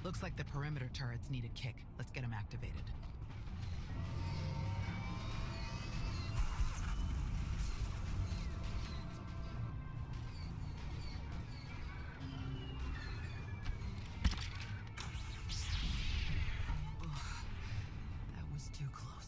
Looks like the perimeter turrets need a kick. Let's get them activated. That was too close.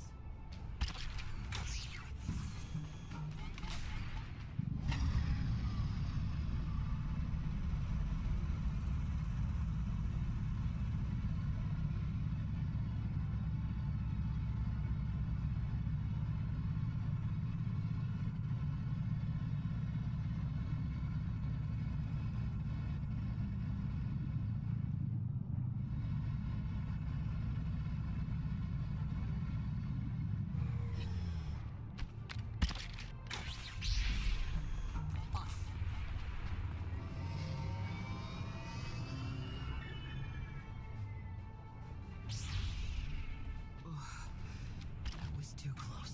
Too close.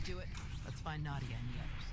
Do it. Let's find Nadia and the others.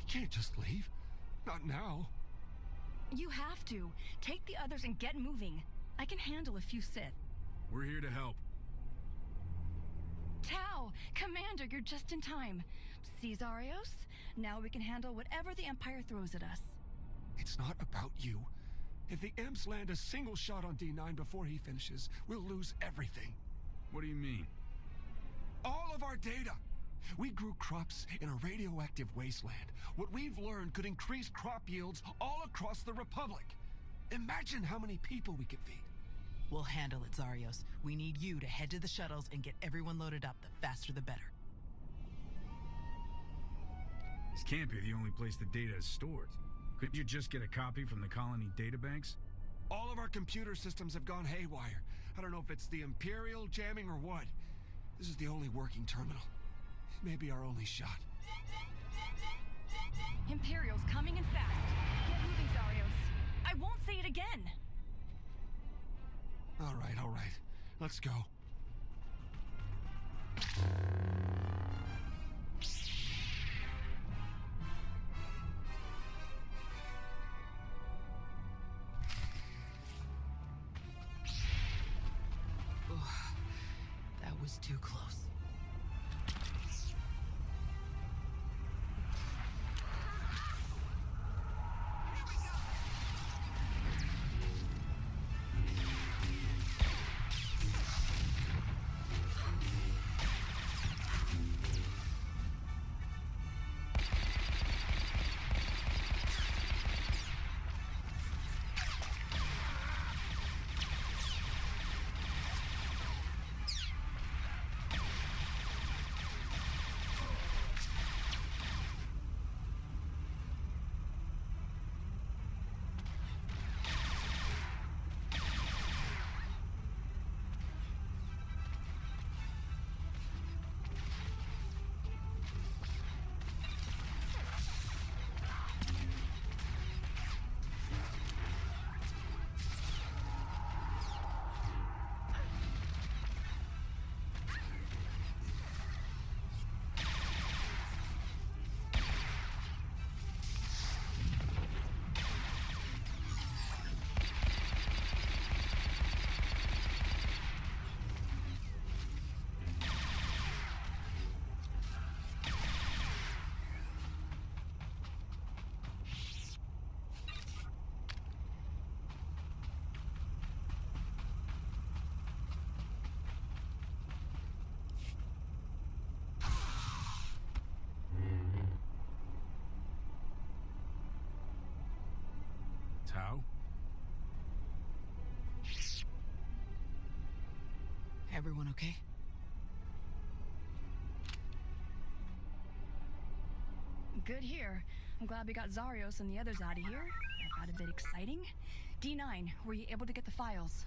Can't just leave. Not now. You have to. Take the others and get moving. I can handle a few Sith. We're here to help. Tau! Commander, you're just in time. See, Zarios? Now we can handle whatever the Empire throws at us. It's not about you. If the Imps land a single shot on D9 before he finishes, we'll lose everything. What do you mean? All of our data! We grew crops in a radioactive wasteland. What we've learned could increase crop yields all across the Republic. Imagine how many people we could feed. We'll handle it, Zarios. We need you to head to the shuttles and get everyone loaded up. The faster the better. This can't be the only place the data is stored. Could you just get a copy from the colony databanks? All of our computer systems have gone haywire. I don't know if it's the Imperial jamming or what. This is the only working terminal. Maybe our only shot. Imperial's coming in fast. Get moving, Zarios. I won't say it again. All right. Let's go. That was too close. How? Everyone okay? Good here. I'm glad we got Zarios and the others out of here. That got a bit exciting. D9, were you able to get the files?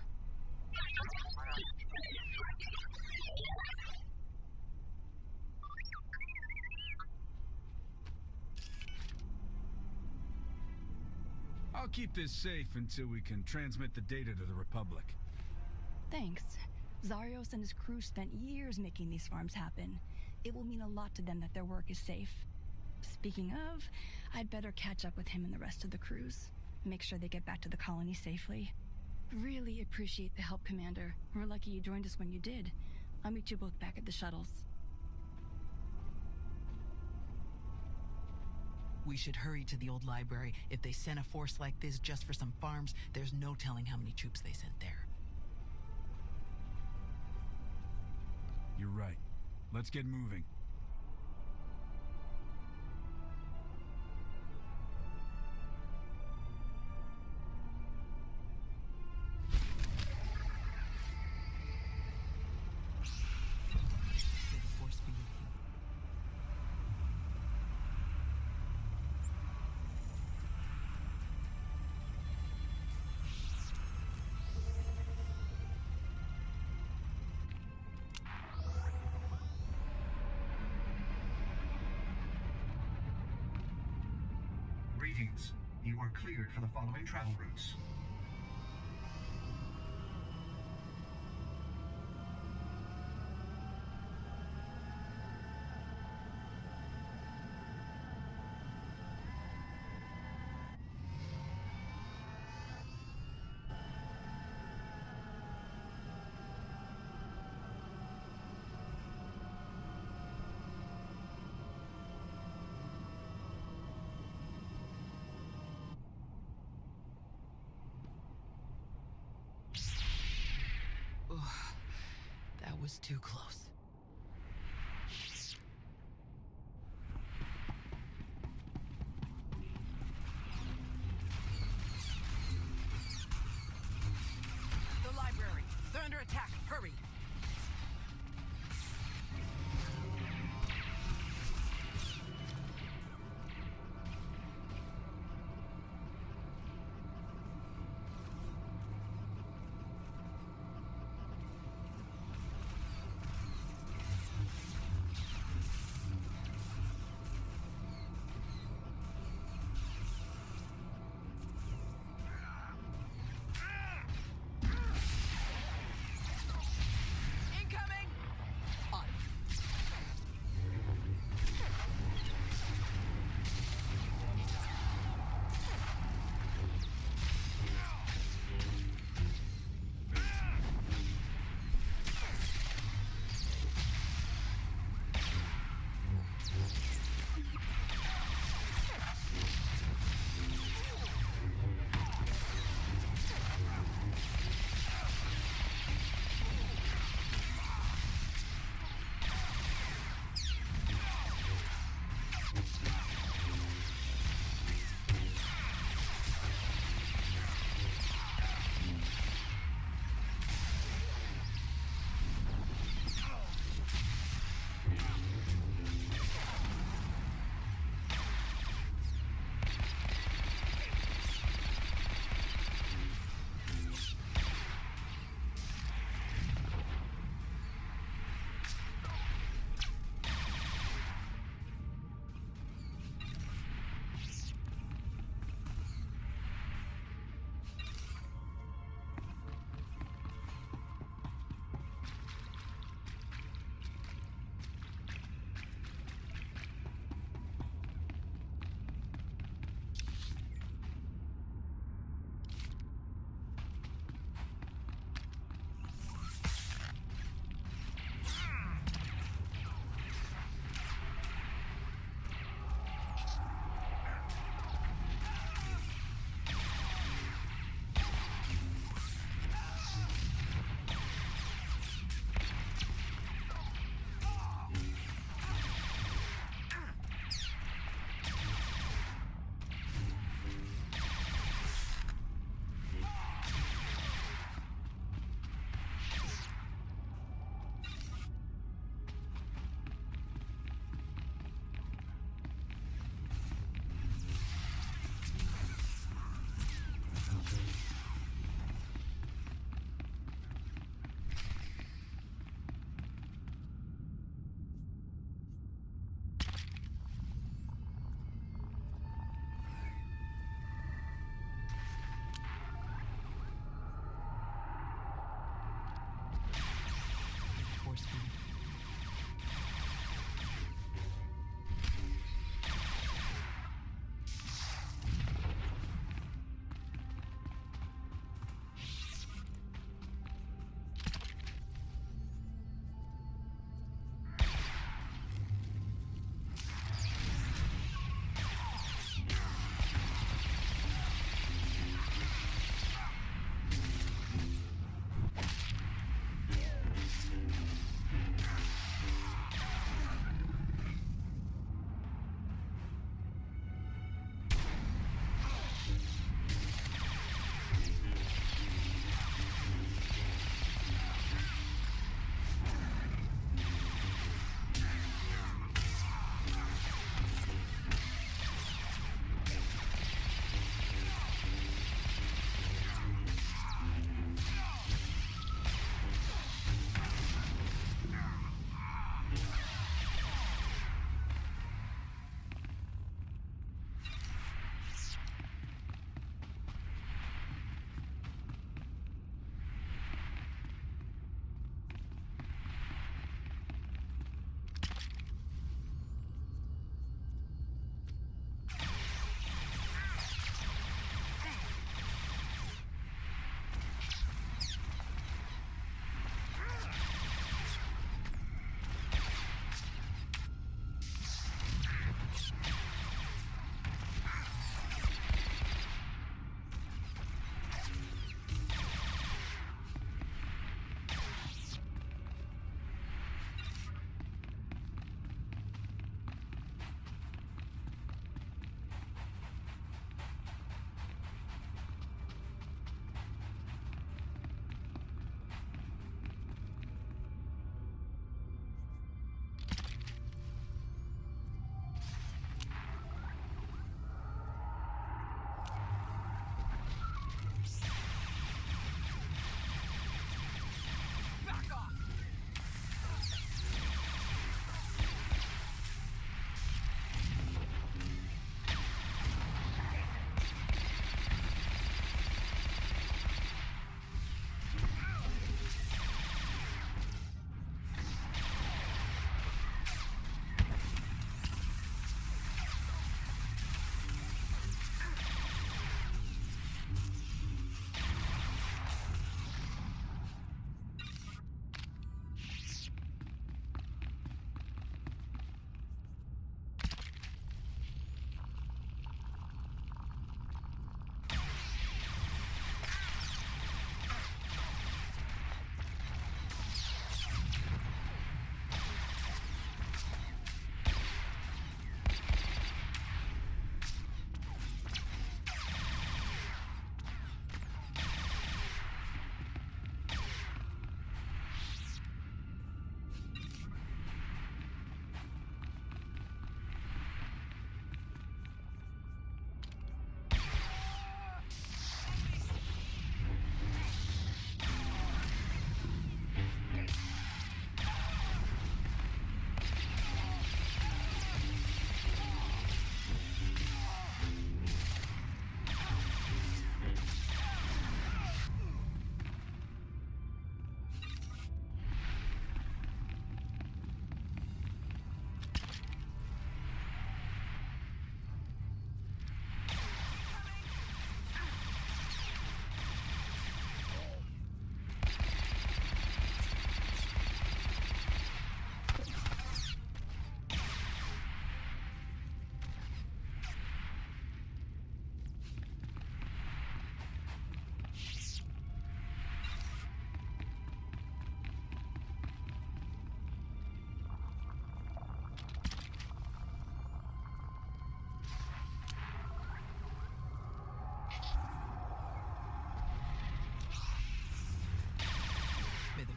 I'll keep this safe until we can transmit the data to the Republic. Thanks. Zarios and his crew spent years making these farms happen. It will mean a lot to them that their work is safe. Speaking of, I'd better catch up with him and the rest of the crews. Make sure they get back to the colony safely. Really appreciate the help, Commander. We're lucky you joined us when you did. I'll meet you both back at the shuttles. We should hurry to the old library. If they sent a force like this just for some farms, there's no telling how many troops they sent there. You're right. Let's get moving. May the force be with you. Greetings. You are cleared for the following travel routes. That was too close. The library. They're under attack. Hurry.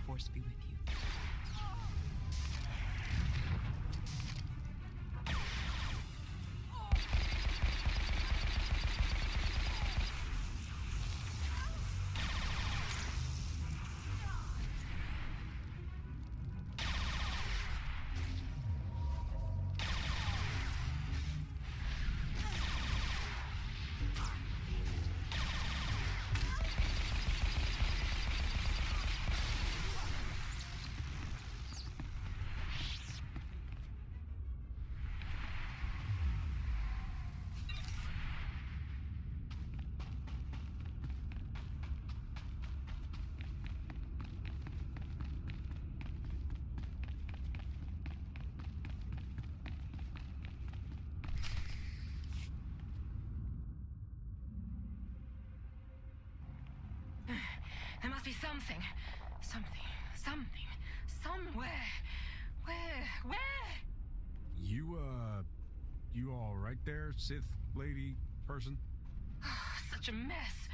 Force be with you. There must be something. Somewhere. Where? You all right there, Sith lady person? Such a mess.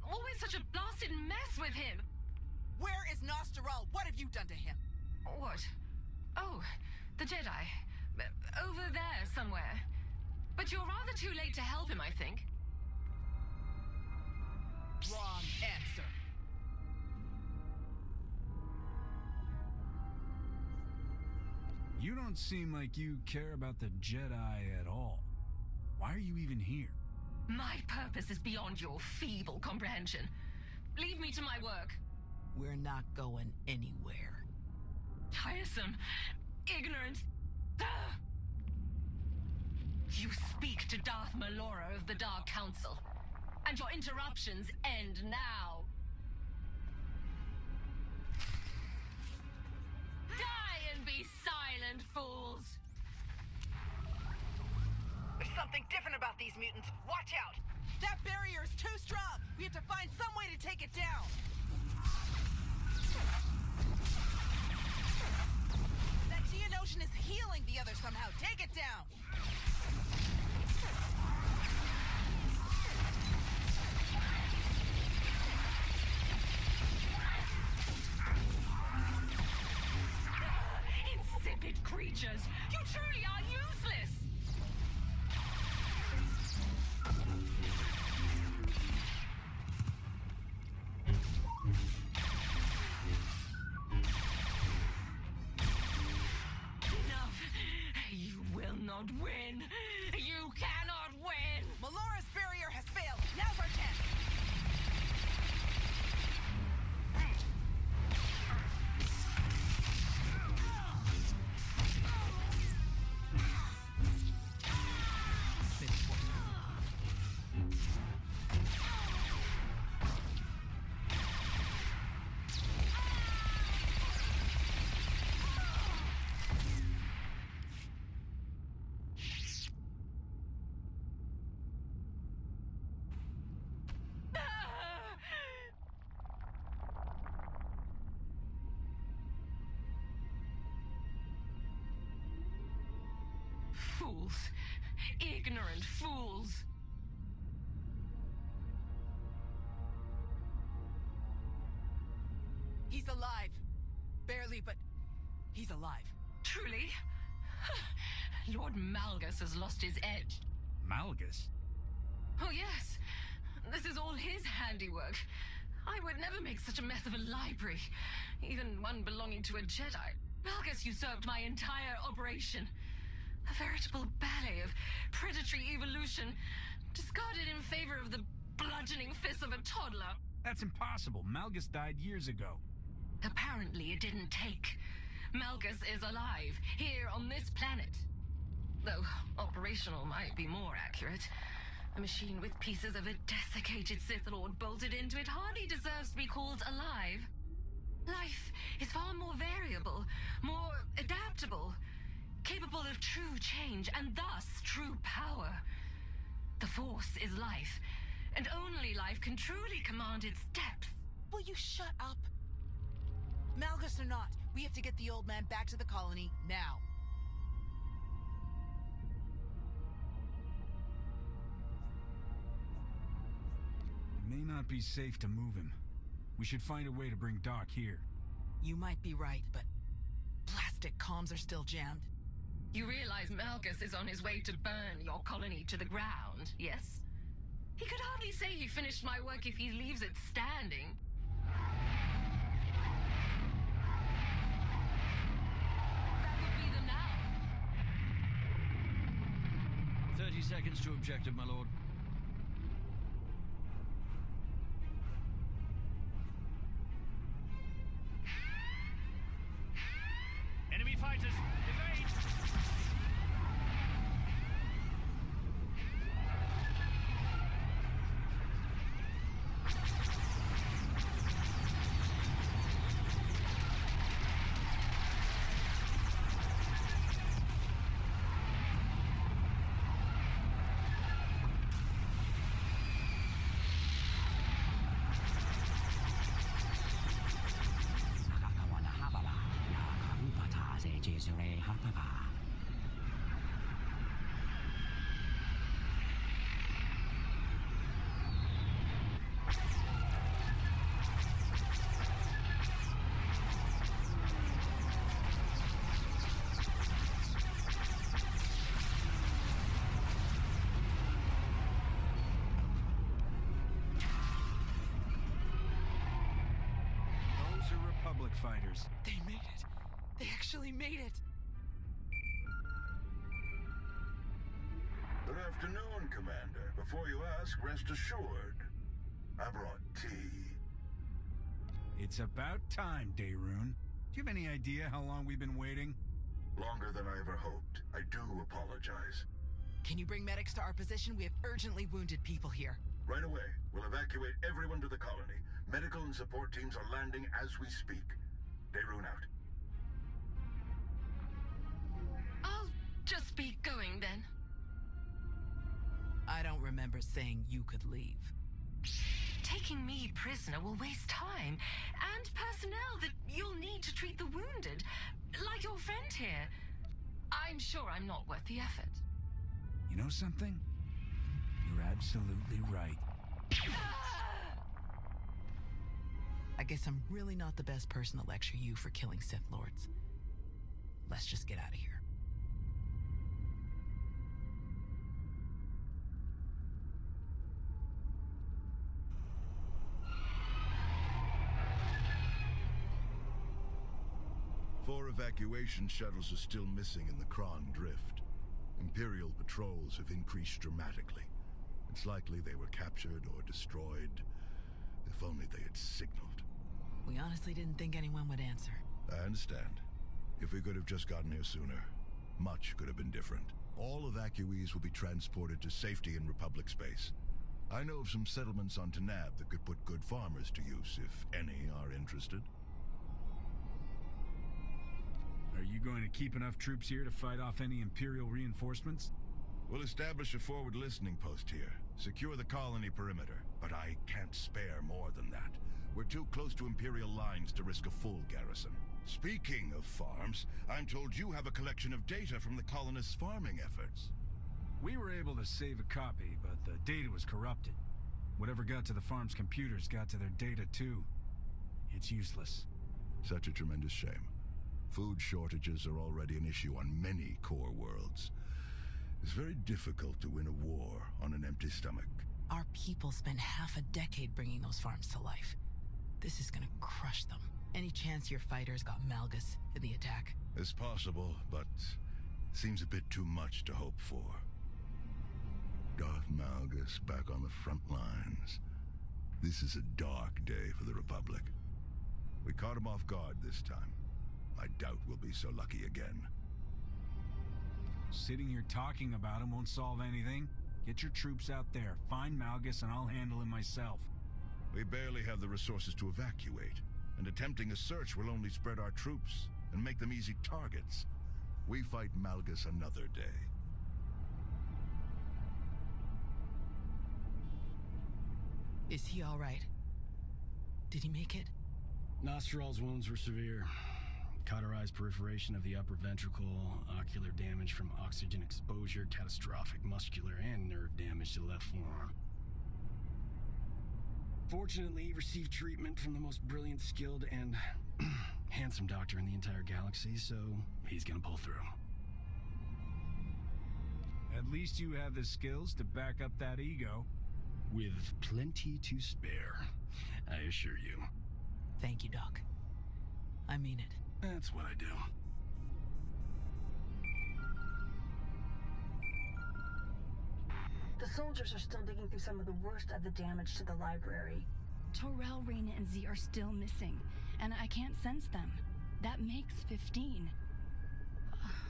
Always such a blasted mess with him. Where is Nosteral? What have you done to him? What? Oh, the Jedi. Over there somewhere. But you're rather too late to help him, I think. Wrong answer. You don't seem like you care about the Jedi at all. Why are you even here? My purpose is beyond your feeble comprehension. Leave me to my work. We're not going anywhere. Tiresome. Ignorant. Ugh. You speak to Darth Malora of the Dark Council. And your interruptions end now. Die and be silent, fools! There's something different about these mutants. Watch out! That barrier is too strong! We have to find some way to take it down! That Geonosian is healing the other somehow. Take it down! Insipid creatures! You truly are useless! Enough! You will not win! You cannot win! Melora's barrier has failed. Now's our chance. Fools. Ignorant fools. He's alive. Barely, but he's alive. Truly? Lord Malgus has lost his edge. Malgus? Oh, yes. This is all his handiwork. I would never make such a mess of a library, even one belonging to a Jedi. Malgus usurped my entire operation. A veritable ballet of predatory evolution, discarded in favor of the bludgeoning fists of a toddler. That's impossible. Malgus died years ago. Apparently it didn't take. Malgus is alive, here on this planet. Though operational might be more accurate. A machine with pieces of a desiccated Sith Lord bolted into it hardly deserves to be called alive. Life is far more variable, more adaptable, capable of true change, and thus true power. The Force is life, and only life can truly command its depth. Will you shut up? Malgus or not, we have to get the old man back to the colony now. It may not be safe to move him. We should find a way to bring Doc here. You might be right, but plastic comms are still jammed. You realize Malgus is on his way to burn your colony to the ground, yes? He could hardly say he finished my work if he leaves it standing. That would be them now. 30 seconds to objective, my lord. Enemy fighters, evade! Republic fighters. They made it. They actually made it. Good afternoon, Commander. Before you ask, rest assured. I brought tea. It's about time, Daerun. Do you have any idea how long we've been waiting? Longer than I ever hoped. I do apologize. Can you bring medics to our position? We have urgently wounded people here. Right away. We'll evacuate everyone to the colony. Medical and support teams are landing as we speak. Daerun out. I'll just be going then. I don't remember saying you could leave. Taking me prisoner will waste time and personnel that you'll need to treat the wounded, like your friend here. I'm sure I'm not worth the effort. You know something? You're absolutely right. I guess I'm really not the best person to lecture you for killing Sith Lords. Let's just get out of here. Four evacuation shuttles are still missing in the Kron Drift. Imperial patrols have increased dramatically. It's likely they were captured or destroyed. If only they had signaled. We honestly didn't think anyone would answer. I understand. If we could have just gotten here sooner, much could have been different. All evacuees will be transported to safety in Republic space. I know of some settlements on Tanab that could put good farmers to use, if any are interested. Are you going to keep enough troops here to fight off any Imperial reinforcements? We'll establish a forward listening post here. Secure the colony perimeter, but I can't spare more than that. We're too close to Imperial lines to risk a full garrison. Speaking of farms, I'm told you have a collection of data from the colonists' farming efforts. We were able to save a copy, but the data was corrupted. Whatever got to the farm's computers got to their data too. It's useless. Such a tremendous shame. Food shortages are already an issue on many core worlds. It's very difficult to win a war on an empty stomach. Our people spent half a decade bringing those farms to life. This is gonna crush them. Any chance your fighters got Malgus in the attack? It's possible, but seems a bit too much to hope for. Darth Malgus back on the front lines. This is a dark day for the Republic. We caught him off guard this time. I doubt we'll be so lucky again. Sitting here talking about him won't solve anything. Get your troops out there, find Malgus, and I'll handle him myself. We barely have the resources to evacuate, and attempting a search will only spread our troops and make them easy targets. We fight Malgus another day. Is he all right? Did he make it? Nostral's wounds were severe. Cauterized perforation of the upper ventricle, ocular damage from oxygen exposure, catastrophic muscular and nerve damage to the left forearm. Fortunately, he received treatment from the most brilliant, skilled, and handsome doctor in the entire galaxy, so he's gonna pull through. At least you have the skills to back up that ego. With plenty to spare, I assure you. Thank you, Doc. I mean it. That's what I do. The soldiers are still digging through some of the worst of the damage to the library. Torel, Reyna, and Z are still missing, and I can't sense them. That makes 15.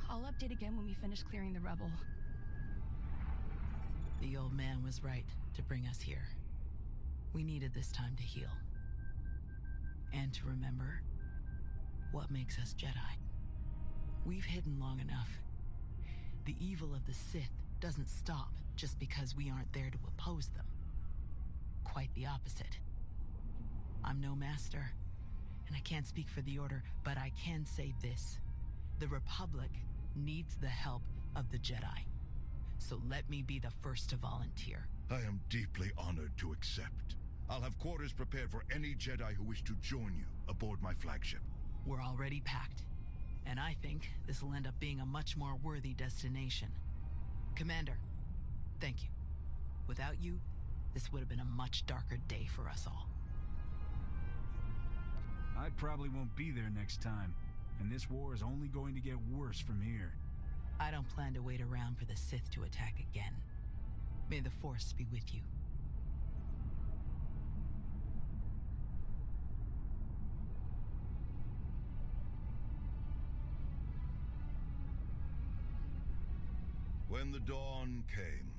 I'll update again when we finish clearing the rubble. The old man was right to bring us here. We needed this time to heal. And to remember what makes us Jedi. We've hidden long enough. The evil of the Sith doesn't stop just because we aren't there to oppose them. Quite the opposite. I'm no master, and I can't speak for the Order, but I can say this. The Republic needs the help of the Jedi. So let me be the first to volunteer. I am deeply honored to accept. I'll have quarters prepared for any Jedi who wish to join you aboard my flagship. We're already packed, and I think this will end up being a much more worthy destination. Commander, thank you. Without you, this would have been a much darker day for us all. I probably won't be there next time, and this war is only going to get worse from here. I don't plan to wait around for the Sith to attack again. May the Force be with you. When the dawn came,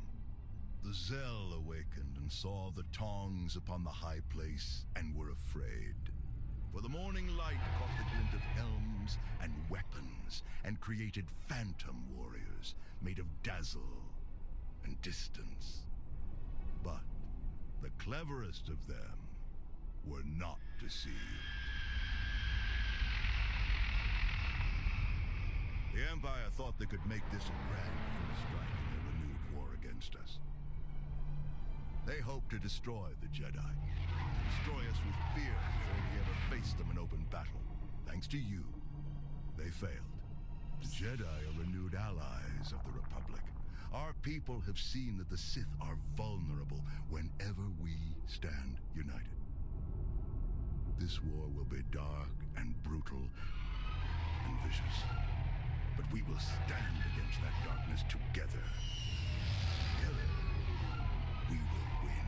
the Zell awakened and saw the tongs upon the high place and were afraid. For the morning light caught the glint of helms and weapons and created phantom warriors made of dazzle and distance. But the cleverest of them were not deceived. The Empire thought they could make this a grand first strike in their renewed war against us. They hoped to destroy the Jedi, to destroy us with fear before we ever faced them in open battle. Thanks to you, they failed. The Jedi are renewed allies of the Republic. Our people have seen that the Sith are vulnerable whenever we stand united. This war will be dark and brutal and vicious. But we will stand against that darkness together. Together, we will win.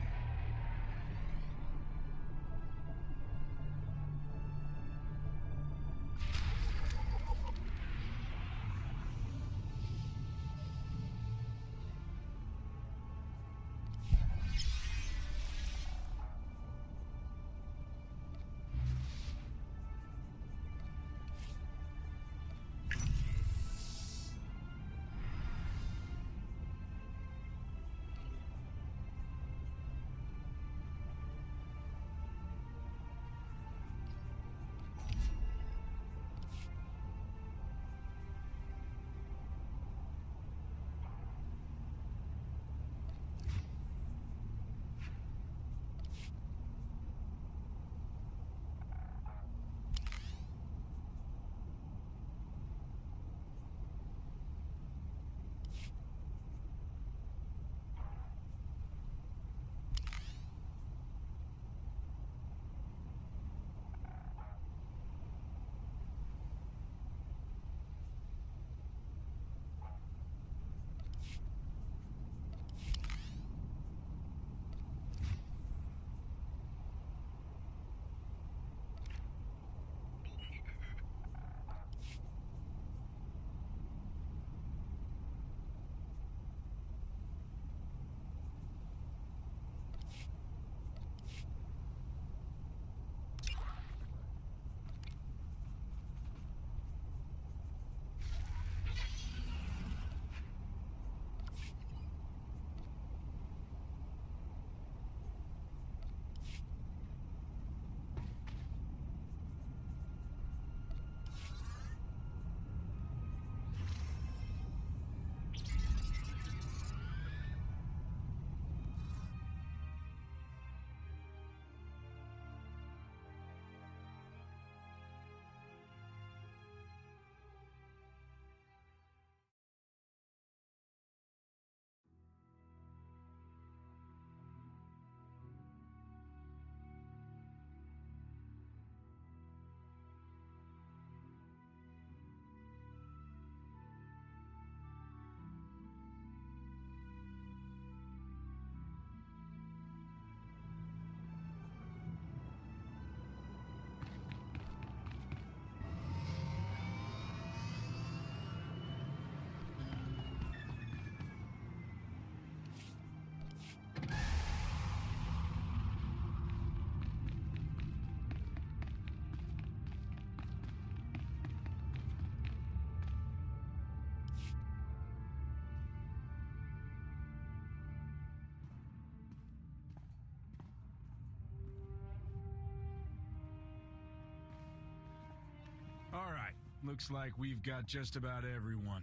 Looks like we've got just about everyone.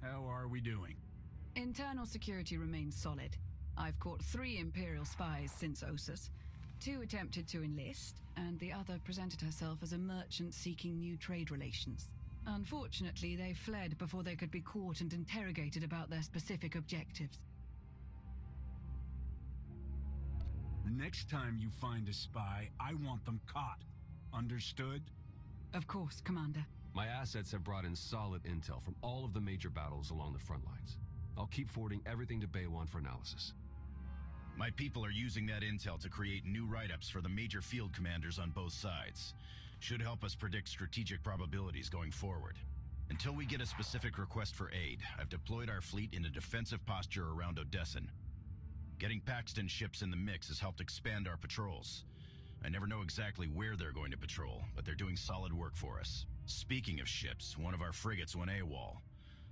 How are we doing? Internal security remains solid. I've caught 3 Imperial spies since Ossus. 2 attempted to enlist, and the other presented herself as a merchant seeking new trade relations. Unfortunately, they fled before they could be caught and interrogated about their specific objectives. The next time you find a spy, I want them caught. Understood? Of course, Commander. My assets have brought in solid intel from all of the major battles along the front lines. I'll keep forwarding everything to Baywan for analysis. My people are using that intel to create new write-ups for the major field commanders on both sides. Should help us predict strategic probabilities going forward. Until we get a specific request for aid, I've deployed our fleet in a defensive posture around Odessan. Getting Paxton ships in the mix has helped expand our patrols. I never know exactly where they're going to patrol, but they're doing solid work for us. Speaking of ships, one of our frigates went AWOL.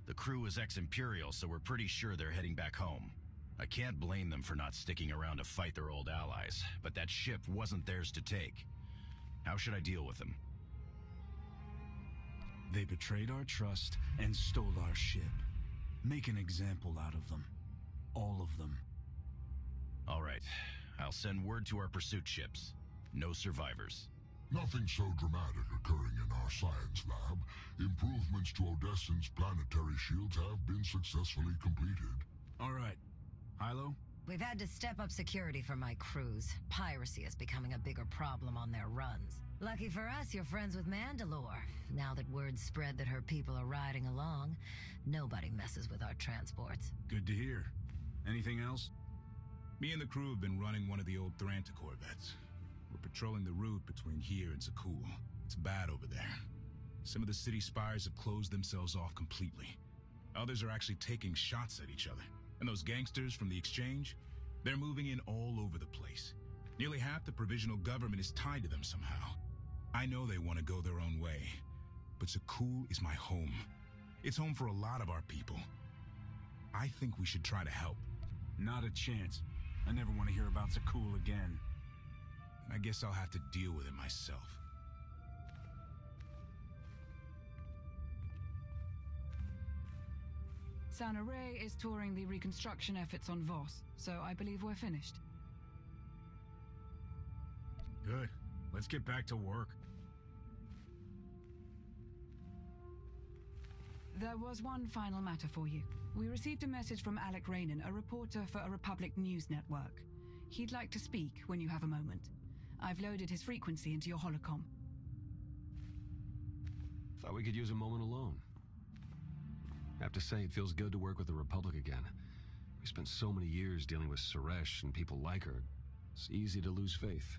The crew is ex-Imperial, so we're pretty sure they're heading back home. I can't blame them for not sticking around to fight their old allies, but that ship wasn't theirs to take. How should I deal with them? They betrayed our trust and stole our ship. Make an example out of them. All of them. All right. I'll send word to our pursuit ships. No survivors. Nothing so dramatic occurring in our science lab. Improvements to Odessan's planetary shields have been successfully completed. All right. Hilo? We've had to step up security for my crews. Piracy is becoming a bigger problem on their runs. Lucky for us, you're friends with Mandalore. Now that word's spread that her people are riding along, nobody messes with our transports. Good to hear. Anything else? Me and the crew have been running one of the old Thranta corvettes. We're patrolling the route between here and Zakul. It's bad over there. Some of the city spies have closed themselves off completely. Others are actually taking shots at each other. And those gangsters from the exchange, they're moving in all over the place. Nearly half the provisional government is tied to them somehow. I know they want to go their own way, but Zakul is my home. It's home for a lot of our people. I think we should try to help. Not a chance. I never want to hear about Zakul again. I guess I'll have to deal with it myself. Sana Ray is touring the reconstruction efforts on Voss, so I believe we're finished. Good. Let's get back to work. There was one final matter for you. We received a message from Alec Rainan, a reporter for a Republic news network. He'd like to speak when you have a moment. I've loaded his frequency into your holocom. Thought we could use a moment alone. I have to say, it feels good to work with the Republic again. We spent so many years dealing with Suresh and people like her. It's easy to lose faith.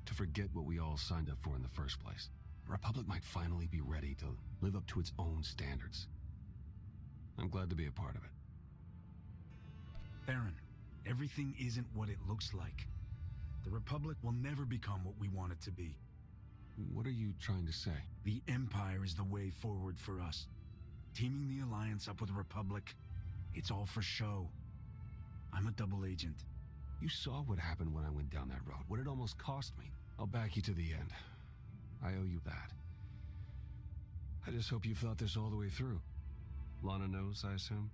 To forget what we all signed up for in the first place. The Republic might finally be ready to live up to its own standards. I'm glad to be a part of it. Theron, everything isn't what it looks like. The Republic will never become what we want it to be. What are you trying to say? The Empire is the way forward for us. Teaming the Alliance up with the Republic, it's all for show. I'm a double agent. You saw what happened when I went down that road. What it almost cost me. I'll back you to the end. I owe you that. I just hope you've thought this all the way through. Lana knows, I assume?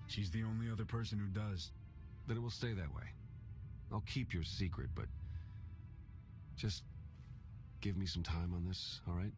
She's the only other person who does. Then it will stay that way. I'll keep your secret, but just give me some time on this, all right?